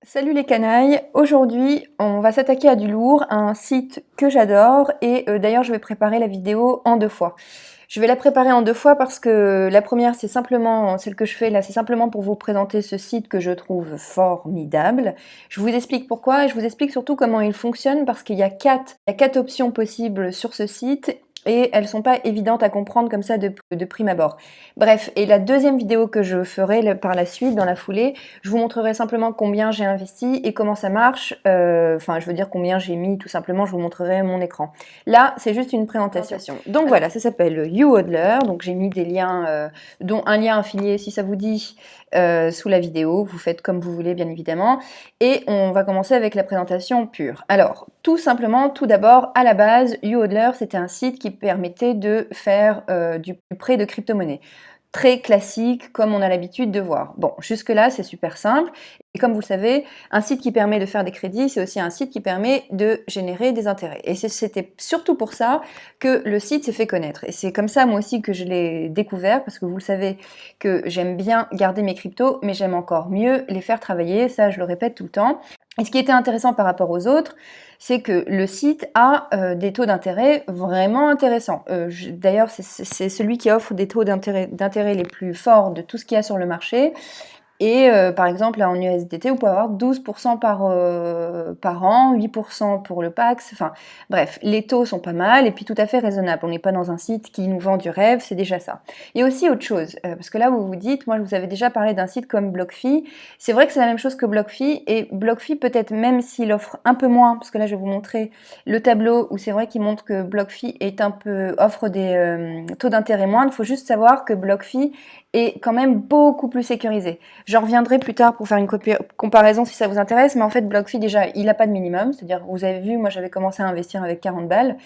Salut les canailles, aujourd'hui on va s'attaquer à du lourd, à un site que j'adore et d'ailleurs je vais préparer la vidéo en deux fois. Je vais la préparer en deux fois parce que la première c'est simplement, celle que je fais là, c'est simplement pour vous présenter ce site que je trouve formidable. Je vous explique pourquoi et je vous explique surtout comment il fonctionne parce qu'il y a quatre options possibles sur ce site et elles sont pas évidentes à comprendre comme ça de prime abord. Bref, et la deuxième vidéo que je ferai par la suite, dans la foulée, je vous montrerai simplement combien j'ai investi et comment ça marche. Enfin, je veux dire combien j'ai mis, tout simplement, je vous montrerai mon écran. Là, c'est juste une présentation. Donc voilà, ça s'appelle YouHodler. Donc j'ai mis des liens, dont un lien affilié si ça vous dit, sous la vidéo. Vous faites comme vous voulez, bien évidemment. Et on va commencer avec la présentation pure. Alors, tout simplement, tout d'abord, à la base, YouHodler, c'était un site qui permettait de faire du prêt de crypto-monnaie. Très classique, comme on a l'habitude de voir. Bon, jusque-là, c'est super simple. Et comme vous le savez, un site qui permet de faire des crédits, c'est aussi un site qui permet de générer des intérêts. Et c'était surtout pour ça que le site s'est fait connaître. Et c'est comme ça, moi aussi, que je l'ai découvert, parce que vous le savez que j'aime bien garder mes cryptos, mais j'aime encore mieux les faire travailler. Ça, je le répète tout le temps. Et ce qui était intéressant par rapport aux autres, c'est que le site a des taux d'intérêt vraiment intéressants. D'ailleurs, c'est celui qui offre des taux d'intérêt les plus forts de tout ce qu'il y a sur le marché. Et par exemple, là en USDT, vous pouvez avoir 12% par an, 8% pour le Pax. Enfin, bref, les taux sont pas mal et puis tout à fait raisonnables. On n'est pas dans un site qui nous vend du rêve, c'est déjà ça. Et aussi autre chose, parce que là vous vous dites, moi je vous avais déjà parlé d'un site comme BlockFi. C'est vrai que c'est la même chose que BlockFi et BlockFi peut-être même s'il offre un peu moins, parce que là je vais vous montrer le tableau où c'est vrai qu'il montre que BlockFi offre des taux d'intérêt moindres. Il faut juste savoir que BlockFi est quand même beaucoup plus sécurisé. J'en reviendrai plus tard pour faire une comparaison si ça vous intéresse, mais en fait BlockFi déjà il n'a pas de minimum, c'est-à-dire vous avez vu, moi j'avais commencé à investir avec 40 balles,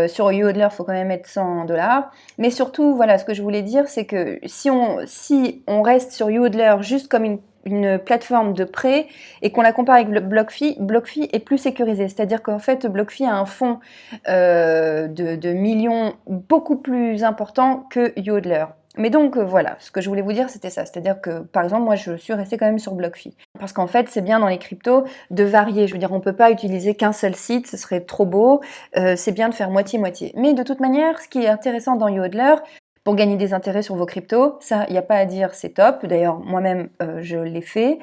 sur YouHodler il faut quand même mettre 100 $, mais surtout voilà ce que je voulais dire c'est que si on reste sur YouHodler juste comme une plateforme de prêt et qu'on la compare avec BlockFi, BlockFi est plus sécurisé, c'est-à-dire qu'en fait BlockFi a un fonds de millions beaucoup plus important que YouHodler. Mais donc voilà, ce que je voulais vous dire c'était ça, c'est-à-dire que par exemple moi je suis restée quand même sur BlockFi, parce qu'en fait c'est bien dans les cryptos de varier, je veux dire on peut pas utiliser qu'un seul site, ce serait trop beau, c'est bien de faire moitié-moitié. Mais de toute manière, ce qui est intéressant dans YouHodler, pour gagner des intérêts sur vos cryptos, ça il n'y a pas à dire, c'est top, d'ailleurs moi-même je l'ai fait,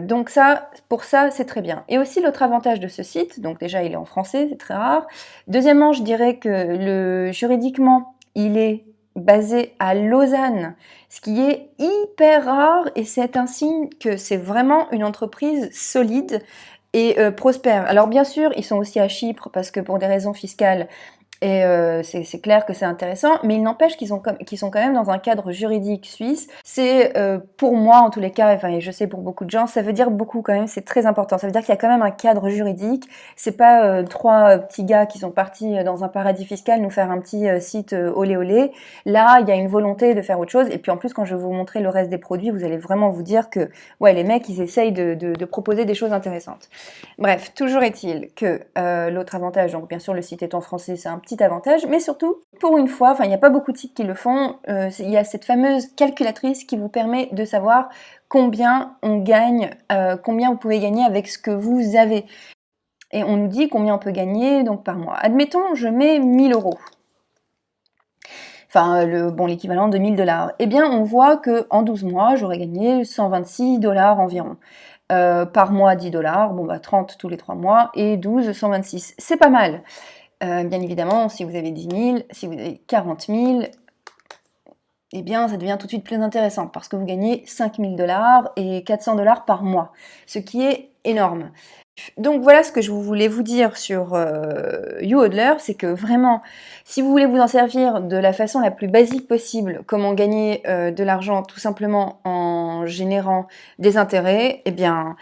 donc ça, pour ça c'est très bien. Et aussi l'autre avantage de ce site, donc déjà il est en français, c'est très rare, deuxièmement je dirais que juridiquement il est basé à Lausanne, ce qui est hyper rare et c'est un signe que c'est vraiment une entreprise solide et prospère. Alors bien sûr, ils sont aussi à Chypre parce que pour des raisons fiscales, et c'est clair que c'est intéressant, mais il n'empêche qu'ils sont quand même dans un cadre juridique suisse. C'est pour moi, en tous les cas, enfin, et je sais pour beaucoup de gens, ça veut dire beaucoup quand même, c'est très important. Ça veut dire qu'il y a quand même un cadre juridique. C'est pas trois petits gars qui sont partis dans un paradis fiscal nous faire un petit site olé olé. Là, il y a une volonté de faire autre chose. Et puis en plus, quand je vais vous montrer le reste des produits, vous allez vraiment vous dire que ouais, les mecs, ils essayent de proposer des choses intéressantes. Bref, toujours est-il que l'autre avantage, donc bien sûr le site est en français, c'est un petit avantage, mais surtout, pour une fois, enfin il n'y a pas beaucoup de sites qui le font, il y a cette fameuse calculatrice qui vous permet de savoir combien on gagne, combien vous pouvez gagner avec ce que vous avez. Et on nous dit combien on peut gagner donc par mois. Admettons, je mets 1000 euros. Enfin, l'équivalent de 1000 $. Eh bien, on voit qu'en 12 mois, j'aurais gagné 126 $ environ. Par mois 10 $, bon bah 30 tous les 3 mois, et 12, 126. C'est pas mal. Bien évidemment, si vous avez 10 000, si vous avez 40 000, eh bien ça devient tout de suite plus intéressant, parce que vous gagnez 5 000 $ et 400 $ par mois, ce qui est énorme. Donc voilà ce que je voulais vous dire sur YouHodler, c'est que vraiment, si vous voulez vous en servir de la façon la plus basique possible, comment gagner de l'argent tout simplement en générant des intérêts, eh bien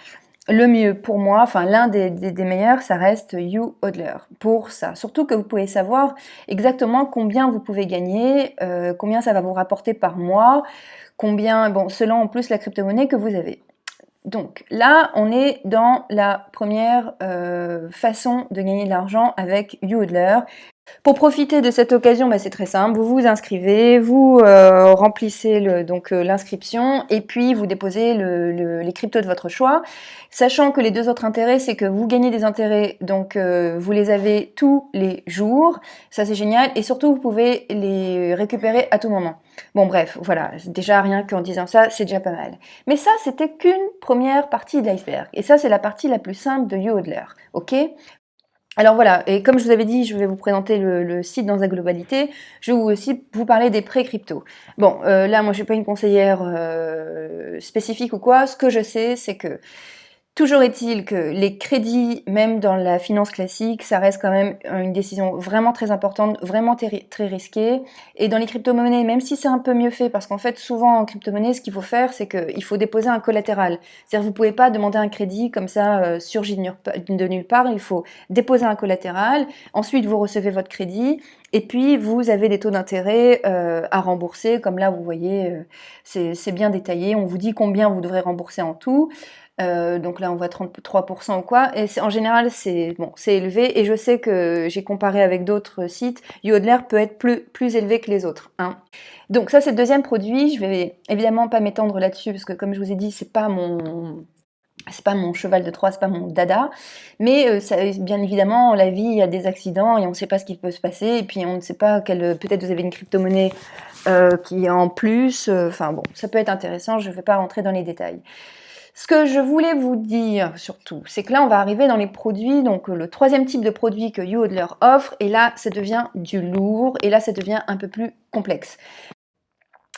le mieux pour moi, enfin l'un des meilleurs, ça reste YouHodler pour ça. Surtout que vous pouvez savoir exactement combien vous pouvez gagner, combien ça va vous rapporter par mois, combien, bon, selon en plus la crypto-monnaie que vous avez. Donc là, on est dans la première façon de gagner de l'argent avec YouHodler. Pour profiter de cette occasion, bah, c'est très simple, vous vous inscrivez, vous remplissez l'inscription et puis vous déposez les cryptos de votre choix, sachant que les deux autres intérêts, c'est que vous gagnez des intérêts, donc vous les avez tous les jours, ça c'est génial, et surtout vous pouvez les récupérer à tout moment. Bon bref, voilà, déjà rien qu'en disant ça, c'est déjà pas mal. Mais ça, c'était qu'une première partie de l'iceberg, et ça c'est la partie la plus simple de YouHodler, ok? Alors voilà, et comme je vous avais dit, je vais vous présenter le site dans sa globalité, je vais aussi vous parler des prêts crypto. Bon, là, moi, je suis pas une conseillère spécifique ou quoi, ce que je sais, c'est que toujours est-il que les crédits, même dans la finance classique, ça reste quand même une décision vraiment très importante, vraiment très risquée. Et dans les crypto-monnaies, même si c'est un peu mieux fait, parce qu'en fait, souvent en crypto-monnaie, ce qu'il faut faire, c'est qu'il faut déposer un collatéral. C'est-à-dire, vous ne pouvez pas demander un crédit comme ça, surgit de nulle part. Il faut déposer un collatéral. Ensuite, vous recevez votre crédit. Et puis, vous avez des taux d'intérêt à rembourser. Comme là, vous voyez, c'est bien détaillé. On vous dit combien vous devrez rembourser en tout. Donc là, on voit 33% ou quoi. Et en général, c'est bon, c'est élevé. Et je sais que j'ai comparé avec d'autres sites. YouHodler peut être plus élevé que les autres. Hein. Donc ça, c'est le deuxième produit. Je vais évidemment pas m'étendre là-dessus parce que, comme je vous ai dit, c'est pas mon cheval de Troie, c'est pas mon dada. Mais ça, bien évidemment, la vie, il y a des accidents et on ne sait pas ce qui peut se passer. Et puis on ne sait pas peut-être vous avez une crypto-monnaie qui est en plus. Enfin bon, ça peut être intéressant. Je ne vais pas rentrer dans les détails. Ce que je voulais vous dire surtout, c'est que là, on va arriver dans les produits, donc le troisième type de produit que YouHodler offre, et là, ça devient du lourd, et là, ça devient un peu plus complexe.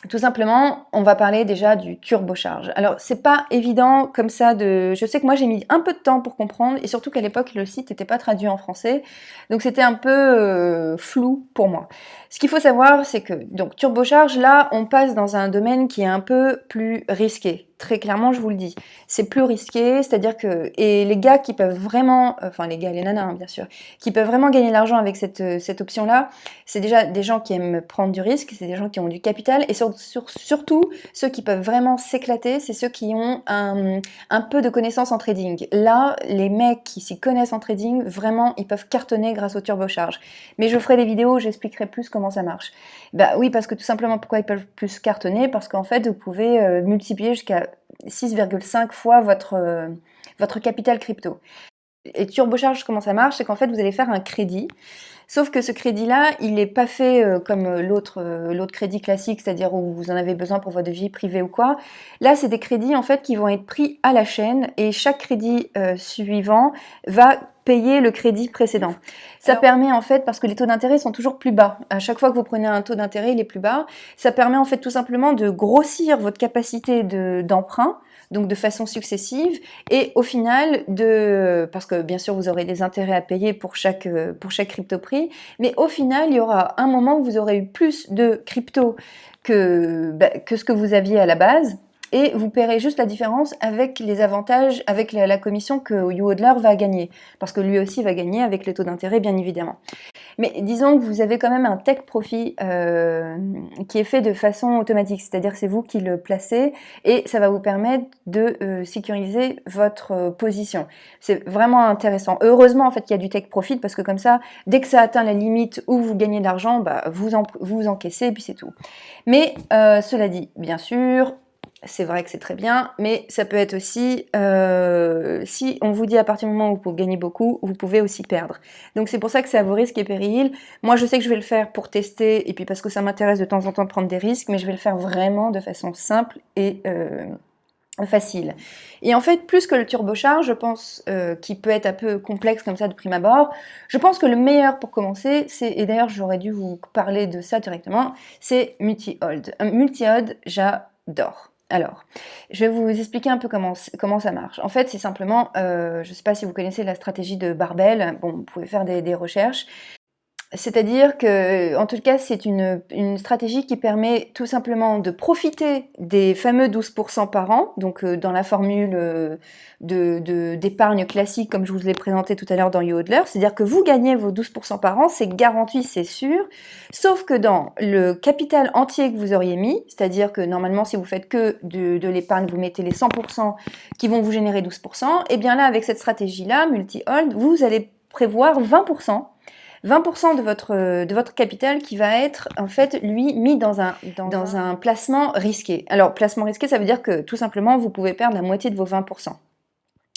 Tout simplement, on va parler déjà du turbocharge. Alors, c'est pas évident comme ça de... Je sais que moi, j'ai mis un peu de temps pour comprendre, et surtout qu'à l'époque, le site n'était pas traduit en français, donc c'était un peu flou pour moi. Ce qu'il faut savoir, c'est que, donc, turbocharge, là, on passe dans un domaine qui est un peu plus risqué. Très clairement, je vous le dis. C'est plus risqué, c'est-à-dire que... Et les gars qui peuvent vraiment... Enfin, les gars, les nanas, hein, bien sûr, qui peuvent vraiment gagner de l'argent avec cette option-là, c'est déjà des gens qui aiment prendre du risque, c'est des gens qui ont du capital, et surtout, ceux qui peuvent vraiment s'éclater, c'est ceux qui ont un peu de connaissances en trading. Là, les mecs qui s'y connaissent en trading, vraiment, ils peuvent cartonner grâce au turbocharge. Mais je ferai des vidéos où j'expliquerai plus comment ça marche. Bah oui, parce que tout simplement, pourquoi ils peuvent plus cartonner? Parce qu'en fait, vous pouvez multiplier jusqu'à 6,5 fois votre capital crypto. Et turbocharge, comment ça marche? C'est qu'en fait, vous allez faire un crédit. Sauf que ce crédit-là, il n'est pas fait comme l'autre crédit classique, c'est-à-dire où vous en avez besoin pour votre vie privée ou quoi. Là, c'est des crédits en fait qui vont être pris à la chaîne et chaque crédit suivant va payer le crédit précédent. Ça permet en fait, parce que les taux d'intérêt sont toujours plus bas, à chaque fois que vous prenez un taux d'intérêt, il est plus bas, ça permet en fait tout simplement de grossir votre capacité d'emprunt, donc de façon successive, et au final, parce que bien sûr vous aurez des intérêts à payer pour chaque crypto prix, mais au final, il y aura un moment où vous aurez eu plus de crypto que ce que vous aviez à la base, et vous paierez juste la différence avec les avantages, avec la commission que YouHodler va gagner, parce que lui aussi va gagner avec les taux d'intérêt, bien évidemment. Mais disons que vous avez quand même un take profit qui est fait de façon automatique, c'est-à-dire que c'est vous qui le placez et ça va vous permettre de sécuriser votre position. C'est vraiment intéressant. Heureusement en fait qu'il y a du take profit parce que comme ça, dès que ça atteint la limite où vous gagnez de l'argent, bah, vous encaissez et puis c'est tout. Mais cela dit, bien sûr, c'est vrai que c'est très bien, mais ça peut être aussi, si on vous dit à partir du moment où vous gagnez beaucoup, vous pouvez aussi perdre. Donc c'est pour ça que c'est à vos risques et périls. Moi je sais que je vais le faire pour tester, et puis parce que ça m'intéresse de temps en temps de prendre des risques, mais je vais le faire vraiment de façon simple et facile. Et en fait, plus que le turbocharge, je pense, qui peut être un peu complexe comme ça de prime abord, je pense que le meilleur pour commencer, et d'ailleurs j'aurais dû vous parler de ça directement, c'est multi-hold. Multi-hold, j'adore. Alors, je vais vous expliquer un peu comment ça marche. En fait, c'est simplement, je ne sais pas si vous connaissez la stratégie de Barbell, bon, vous pouvez faire des recherches. C'est-à-dire que, en tout cas, c'est une stratégie qui permet tout simplement de profiter des fameux 12% par an, donc dans la formule d'épargne classique, comme je vous l'ai présenté tout à l'heure dans YouHodler, c'est-à-dire que vous gagnez vos 12% par an, c'est garanti, c'est sûr, sauf que dans le capital entier que vous auriez mis, c'est-à-dire que normalement, si vous faites que de l'épargne, vous mettez les 100% qui vont vous générer 12%, et bien là, avec cette stratégie-là, multi-hold, vous allez prévoir 20%. 20% de votre capital qui va être en fait lui mis dans un placement risqué. Alors placement risqué, ça veut dire que tout simplement vous pouvez perdre la moitié de vos 20%.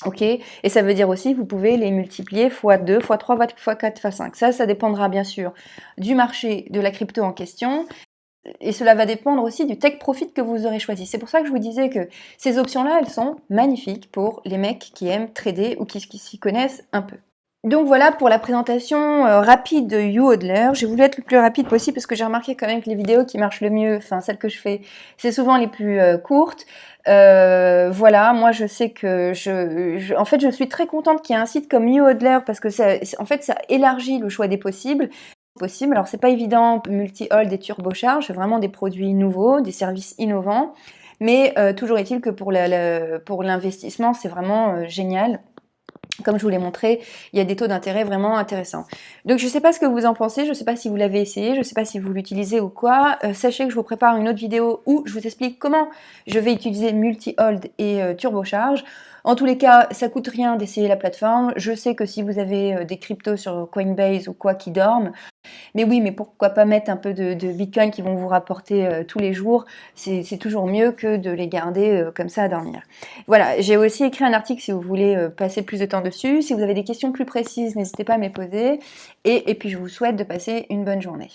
Ok, et ça veut dire aussi que vous pouvez les multiplier x2, x3, x4, x5. Ça dépendra bien sûr du marché de la crypto en question. Et cela va dépendre aussi du take profit que vous aurez choisi. C'est pour ça que je vous disais que ces options-là, elles sont magnifiques pour les mecs qui aiment trader ou qui s'y connaissent un peu. Donc voilà pour la présentation rapide de YouHodler. J'ai voulu être le plus rapide possible parce que j'ai remarqué quand même que les vidéos qui marchent le mieux, enfin celles que je fais, c'est souvent les plus courtes. Voilà, moi je sais que en fait je suis très contente qu'il y ait un site comme YouHodler parce que en fait ça élargit le choix des possibles. Alors c'est pas évident, multi-hold et turbocharge, c'est vraiment des produits nouveaux, des services innovants, mais toujours est-il que pour l'investissement c'est vraiment génial. Comme je vous l'ai montré, il y a des taux d'intérêt vraiment intéressants. Donc je ne sais pas ce que vous en pensez, je ne sais pas si vous l'avez essayé, je ne sais pas si vous l'utilisez ou quoi. Sachez que je vous prépare une autre vidéo où je vous explique comment je vais utiliser multi-hold et turbocharge. En tous les cas, ça coûte rien d'essayer la plateforme. Je sais que si vous avez des cryptos sur Coinbase ou quoi qui dorment, mais oui, mais pourquoi pas mettre un peu de bitcoin qui vont vous rapporter tous les jours. C'est toujours mieux que de les garder comme ça à dormir. Voilà, j'ai aussi écrit un article si vous voulez passer plus de temps dessus. Si vous avez des questions plus précises, n'hésitez pas à me les poser. Et puis je vous souhaite de passer une bonne journée.